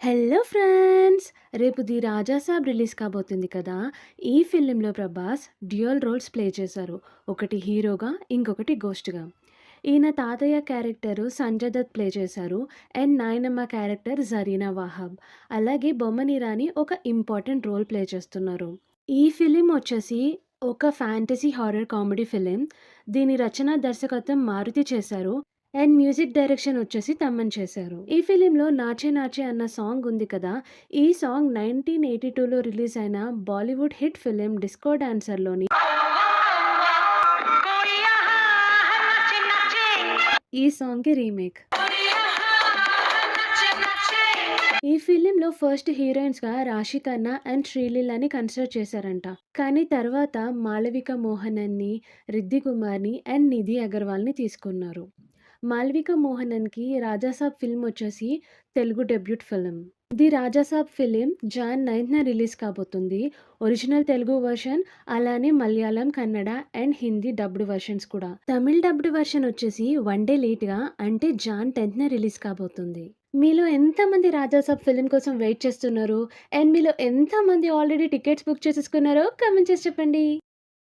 Hello friends! రేపు 'the Raja Saab' release కాబోతుంది కదా! ఈ ఫిల్మ్‌లో ప్రభాస్ డ్యూయల్ రోల్స్ ప్లే చేశారు. ఒకటి హీరోగా, ఇంకొకటి గోస్ట్‌గా. ఈయన తాతయ్య క్యారెక్టర్ సంజయ్ దత్ ప్లే చేశారు. అండ్ నాయనమ్మ క్యారెక్టర్ జరీనా వహాబ్. అలాగే బొమ్మన్ ఇరానీ ఒక ఇంపార్టెంట్ రోల్ ప్లే చేస్తున్నారు. ఈ ఫిలిం వచ్చేసి ఒక ఫ్యాంటసీ హారర్ కామెడీ ఫిలిం. దీని రచన, దర్శకత్వం మారుతి చేశారు. అండ్ మ్యూజిక్ డైరెక్షన్ వచ్చేసి తమన్ చేశారు. ఈ ఫిలింలో 'నాచే నాచే' అన్న సాంగ్ ఉంది కదా! ఈ సాంగ్ 1982లో రిలీజ్ అయిన బాలీవుడ్ హిట్ ఫిలిం 'డిస్కో డాన్సర్'లోని ఈ సాంగ్‌కి రీమేక్. ఈ ఫిలింలో ఫస్ట్ హీరోయిన్స్‌గా రాశి ఖన్నా అండ్ శ్రీలీలని కన్సిడర్ చేశారంట. కానీ తర్వాత మాళవిక మోహనన్ని, రిద్ధి కుమార్‌ని అండ్ నిధి అగర్వాల్‌ని తీసుకున్నారు. మాళవిక మోహనన్‌కి 'రాజాసాబ్' ఫిల్మ్ వచ్చేసి Telugu debut film. 'The Rajasaab' film Jan 9న రిలీజ్ కాబోతుంది. ఒరిజినల్ తెలుగు వెర్షన్, అలానే Malayalam, Kannada and Hindi dubbed versions కూడా. తమిళ్ డబ్డ్ వెర్షన్ వచ్చేసి 1 డే లేట్‌గా అంటే జాన్ 10న రిలీజ్ కాబోతుంది. మీలో ఎంతమంది 'రాజాసాబ్' ఫిల్మ్ కోసం వెయిట్ చేస్తున్నారు? అండ్ మీలో ఎంతమంది ఆల్రెడీ టికెట్స్ బుక్ చేసేసుకున్నారో కామెంట్ చేసి చెప్పండి.